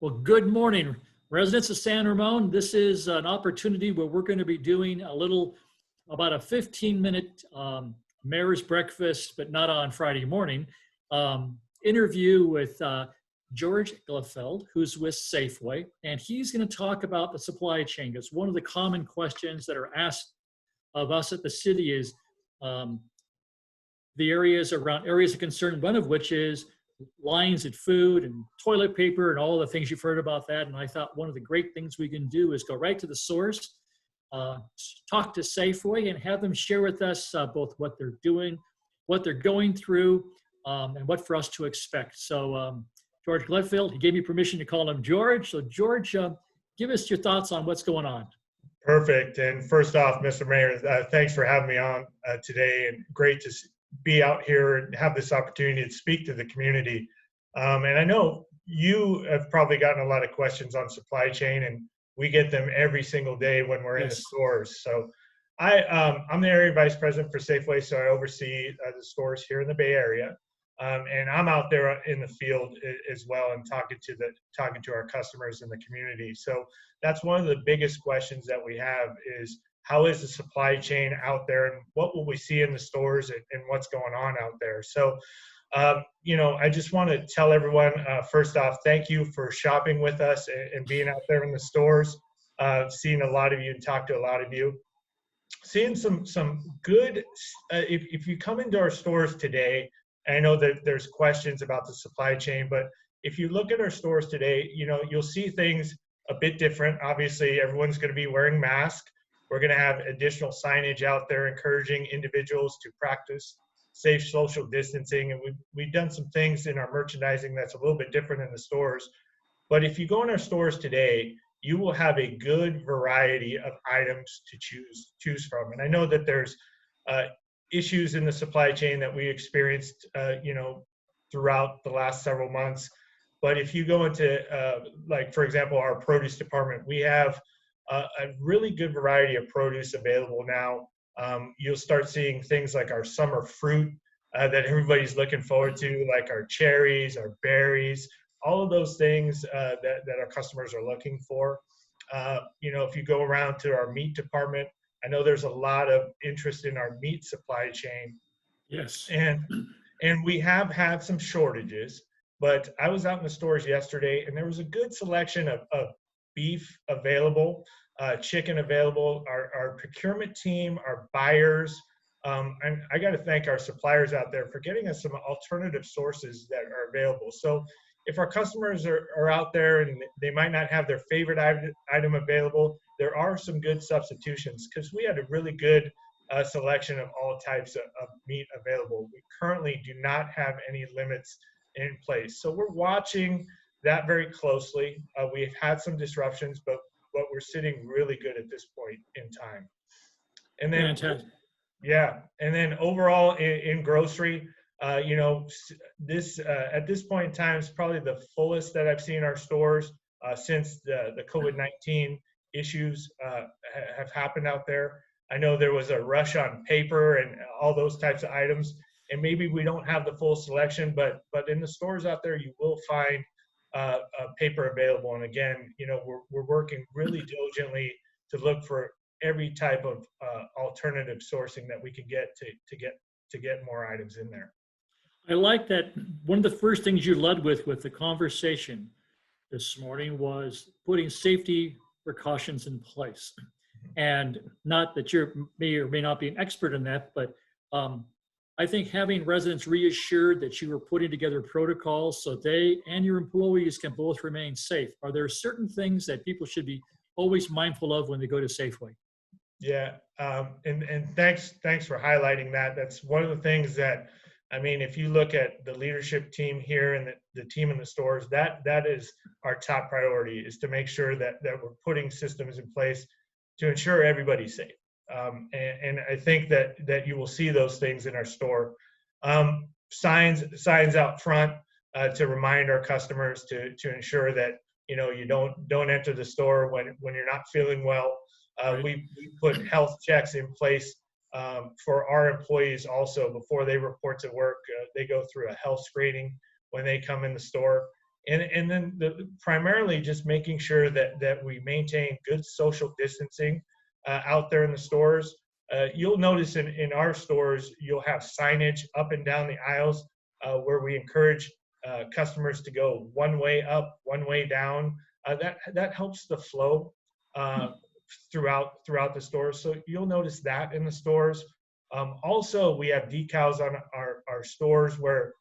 Well, good morning, residents of San Ramon. This is an opportunity where we're going to be doing about a 15-minute mayor's breakfast, but not on Friday morning, interview with George Glukfeld, who's with Safeway, and he's going to talk about the supply chain. Because one of the common questions that are asked of us at the city is the areas of concern, one of which is lines at food and toilet paper and all the things you've heard about that. And I thought one of the great things we can do is go right to the source, talk to Safeway and have them share with us both what they're doing, what they're going through, and what for us to expect. So George Glukfeld, he gave me permission to call him George. So George, give us your thoughts on what's going on. Perfect. And first off, Mr. Mayor, thanks for having me on today, and great to be out here and have this opportunity to speak to the community. And I know you have probably gotten a lot of questions on supply chain, and we get them every single day when we're in the stores. So I'm the area vice president for Safeway, so I oversee the stores here in the Bay Area. And I'm out there in the field as well and talking to our customers in the community. So that's one of the biggest questions that we have is, how is the supply chain out there, and what will we see in the stores, and what's going on out there? So, I just want to tell everyone, first off, thank you for shopping with us and being out there in the stores. Seeing a lot of you and talk to a lot of you. Seeing some good, if you come into our stores today, and I know that there's questions about the supply chain, but if you look at our stores today, you'll see things a bit different. Obviously, everyone's going to be wearing masks. We're going to have additional signage out there encouraging individuals to practice safe social distancing. And we've done some things in our merchandising that's a little bit different in the stores. But if you go in our stores today, you will have a good variety of items to choose from. And I know that there's issues in the supply chain that we experienced, throughout the last several months. But if you go into, for example, our produce department, we have a really good variety of produce available now. You'll start seeing things like our summer fruit that everybody's looking forward to, like our cherries, our berries, all of those things that our customers are looking for. If you go around to our meat department, I know there's a lot of interest in our meat supply chain. Yes. And we have had some shortages, but I was out in the stores yesterday, and there was a good selection of beef available, chicken available. Our procurement team, our buyers, and I got to thank our suppliers out there for getting us some alternative sources that are available. So if our customers are out there and they might not have their favorite item available, there are some good substitutions, because we had a really good selection of all types of meat available. We currently do not have any limits in place. So we're watching that very closely. We've had some disruptions, but we're sitting really good at this point in time. And then, fantastic. Yeah, and then overall in grocery, this at this point in time is probably the fullest that I've seen our stores since the COVID-19 issues have happened out there. I know there was a rush on paper and all those types of items, and maybe we don't have the full selection, but in the stores out there, you will find paper available. And again, we're working really diligently to look for every type of alternative sourcing that we can get to get more items in there. I like that. One of the first things you led with the conversation this morning was putting safety precautions in place. And not that you may or may not be an expert in that, but I think having residents reassured that you are putting together protocols so they and your employees can both remain safe. Are there certain things that people should be always mindful of when they go to Safeway? Yeah, and thanks for highlighting that. That's one of the things that, if you look at the leadership team here and the team in the stores, that is our top priority, is to make sure that we're putting systems in place to ensure everybody's safe. And I think that you will see those things in our store. Signs out front to remind our customers to ensure that you don't enter the store when you're not feeling well. We put health checks in place for our employees also. Before they report to work, they go through a health screening when they come in the store. And then primarily just making sure that we maintain good social distancing out there in the stores. You'll notice in our stores, you'll have signage up and down the aisles where we encourage customers to go one way up, one way down. That helps the flow throughout the stores. So you'll notice that in the stores. Also, we have decals on our stores where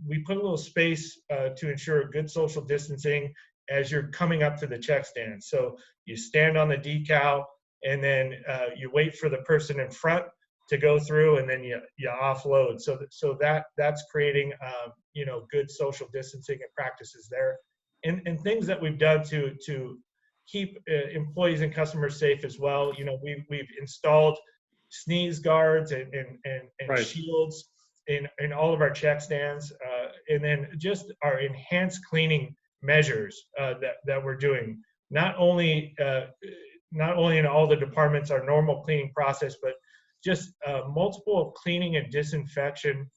we put a little space to ensure good social distancing as you're coming up to the check stand. So you stand on the decal, and then you wait for the person in front to go through, and then you offload. So that's creating good social distancing and practices there, and things that we've done to keep employees and customers safe as well. We've installed sneeze guards and Right. shields in all of our check stands, and then just our enhanced cleaning measures that we're doing. Not only in all the departments, our normal cleaning process, but just multiple cleaning and disinfection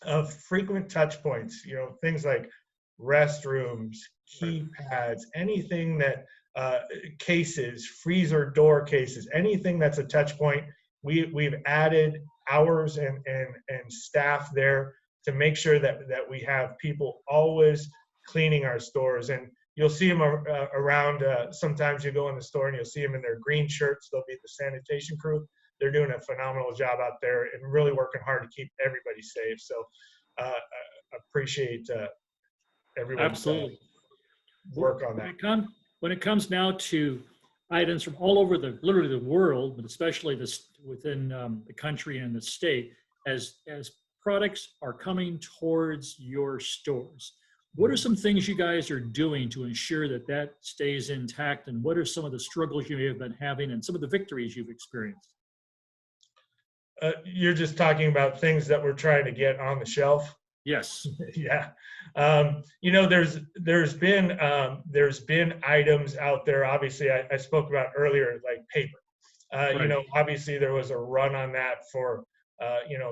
of frequent touch points. Things like restrooms, keypads, anything that cases, freezer door cases, anything that's a touch point. We've added hours and staff there to make sure that we have people always cleaning our stores. And you'll see them around. Sometimes you go in the store and you'll see them in their green shirts. They'll be the sanitation crew. They're doing a phenomenal job out there and really working hard to keep everybody safe. So I appreciate everyone's Absolutely. work on that. When it comes now to items from all over literally the world, but especially within the country and the state, as products are coming towards your stores, what are some things you guys are doing to ensure that stays intact, and what are some of the struggles you may have been having and some of the victories you've experienced? You're just talking about things that we're trying to get on the shelf. Yes. Yeah. There's been items out there. Obviously, I spoke about earlier, like paper. Right. Obviously there was a run on that for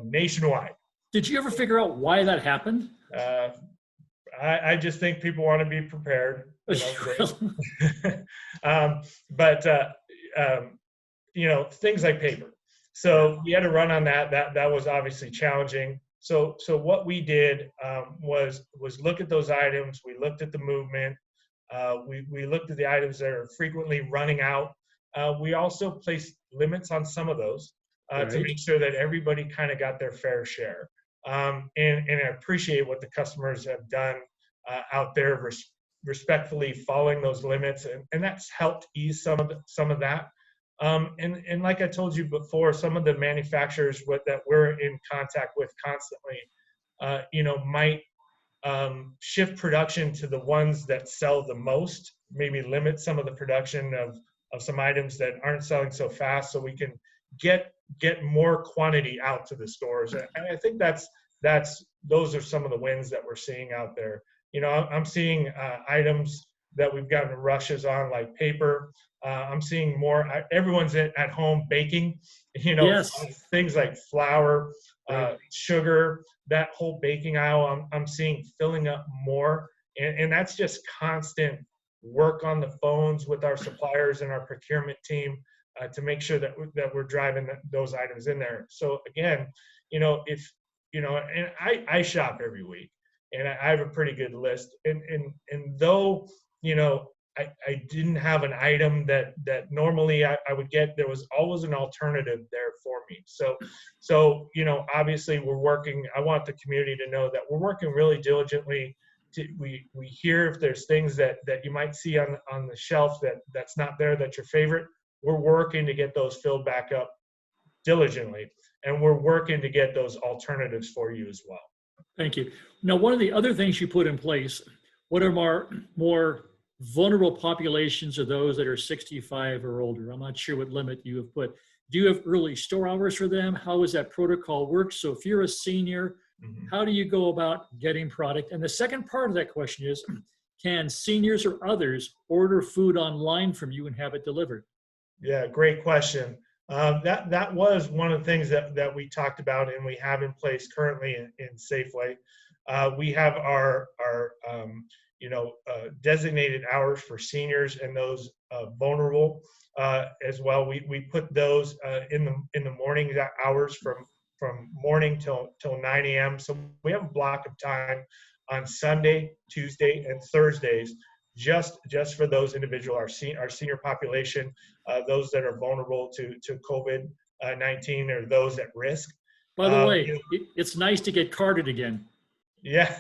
nationwide. Did you ever figure out why that happened? I just think people want to be prepared. Things like paper. So we had to run on that. That was obviously challenging. So what we did was look at those items. We looked at the movement. We looked at the items that are frequently running out. We also placed limits on some of those to make sure that everybody kind of got their fair share. And I appreciate what the customers have done out there, respectfully following those limits, and that's helped ease some of that. And like I told you before, some of the manufacturers that we're in contact with constantly, might shift production to the ones that sell the most, maybe limit some of the production of some items that aren't selling so fast, so we can get more quantity out to the stores. And I think those are some of the wins that we're seeing out there. I'm seeing items that we've gotten rushes on, like paper. I'm seeing more. Everyone's at home baking, Yes. Things like flour, sugar, that whole baking aisle, I'm seeing filling up more. And that's just constant work on the phones with our suppliers and our procurement team to make sure that we're driving those items in there. So again, and I shop every week, and I have a pretty good list. And though, I didn't have an item that normally I would get, there was always an alternative there for me. So obviously we're working. I want the community to know that we're working really diligently. We hear if there's things that you might see on the shelf that's not there, that's your favorite. We're working to get those filled back up diligently, and we're working to get those alternatives for you as well. Thank you. Now, one of the other things you put in place, what are more vulnerable populations are those that are 65 or older? I'm not sure what limit you have put. Do you have early store hours for them? How does that protocol work? So if you're a senior, how do you go about getting product? And the second part of that question is, can seniors or others order food online from you and have it delivered? Yeah, great question. That was one of the things that we talked about and we have in place currently in Safeway. We have our designated hours for seniors and those vulnerable as well. We put those in the morning hours from morning till 9 a.m. So we have a block of time on Sunday, Tuesday, and Thursdays just for those individuals, our senior population, those that are vulnerable to COVID-19 or those at risk. By the way, it's nice to get carded again. Yeah.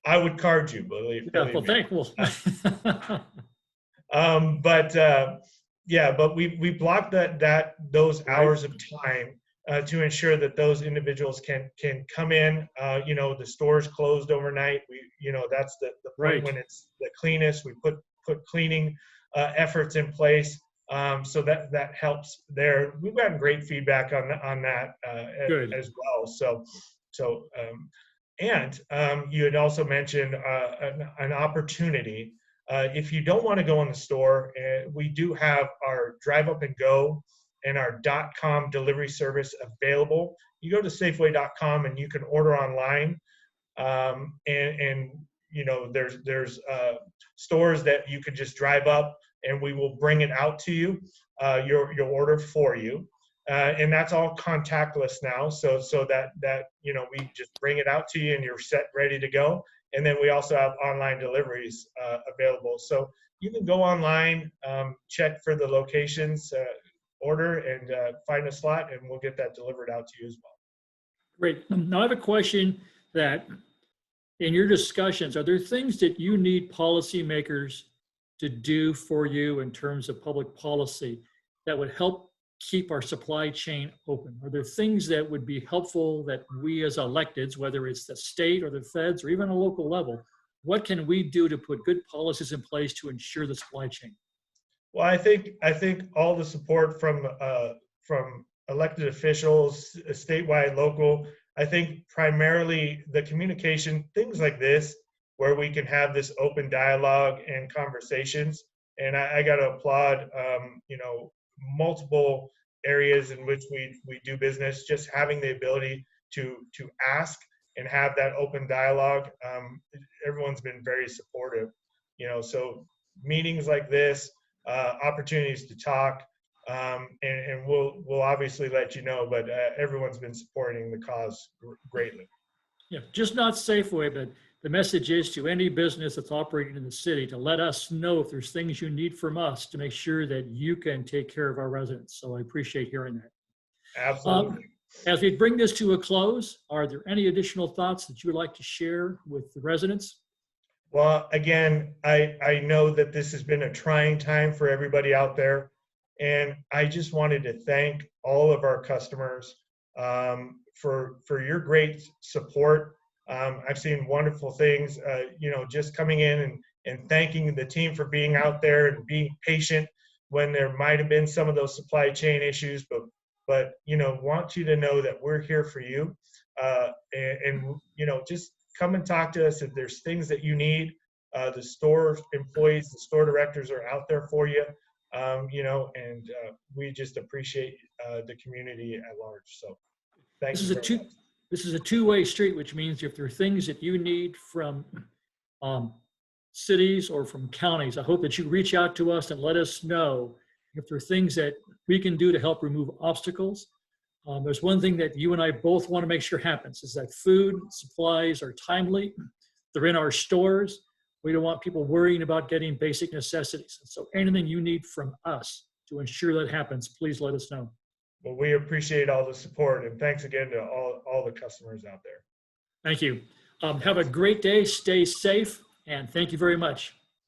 I would card you, believe Yeah, me. well, thankful. But we block those Right. hours of time to ensure that those individuals can come in. The store's closed overnight. That's the point Right. when it's the cleanest. We put cleaning efforts in place. So that helps there. We've gotten great feedback on that Good. as well. And you had also mentioned an opportunity. If you don't want to go in the store, we do have our Drive Up and Go and our .com delivery service available. You go to Safeway.com and you can order online. There's stores that you could just drive up and we will bring it out to you, your order for you. And that's all contactless now. So that we just bring it out to you and you're set, ready to go. And then we also have online deliveries available. So you can go online, check for the locations, order, and find a slot, and we'll get that delivered out to you as well. Great. Now I have a question that in your discussions, are there things that you need policymakers to do for you in terms of public policy that would help keep our supply chain open? Are there things that would be helpful that we as electeds, whether it's the state or the feds or even a local level, what can we do to put good policies in place to ensure the supply chain? Well, I think all the support from elected officials, statewide, local, I think primarily the communication, things like this, where we can have this open dialogue and conversations. And I got to applaud, multiple areas in which we do business, just having the ability to ask and have that open dialogue. Everyone's been very supportive, so meetings like this, opportunities to talk, and we'll obviously let you know, but everyone's been supporting the cause greatly. Yeah, just not Safeway, but the message is to any business that's operating in the city to let us know if there's things you need from us to make sure that you can take care of our residents. So I appreciate hearing that. Absolutely. As we bring this to a close, are there any additional thoughts that you would like to share with the residents? Well, again, I know that this has been a trying time for everybody out there, and I just wanted to thank all of our customers for your great support. I've seen wonderful things, just coming in and thanking the team for being out there and being patient when there might have been some of those supply chain issues, but want you to know that we're here for you, and just come and talk to us if there's things that you need. The store employees, the store directors are out there for you, and we just appreciate the community at large. So thank you very much. This is a two-way street, which means if there are things that you need from cities or from counties, I hope that you reach out to us and let us know if there are things that we can do to help remove obstacles. There's one thing that you and I both want to make sure happens is that food supplies are timely. They're in our stores. We don't want people worrying about getting basic necessities. So anything you need from us to ensure that happens, please let us know. Well, we appreciate all the support, and thanks again to all the customers out there. Thank you. Have a great day. Stay safe, and thank you very much.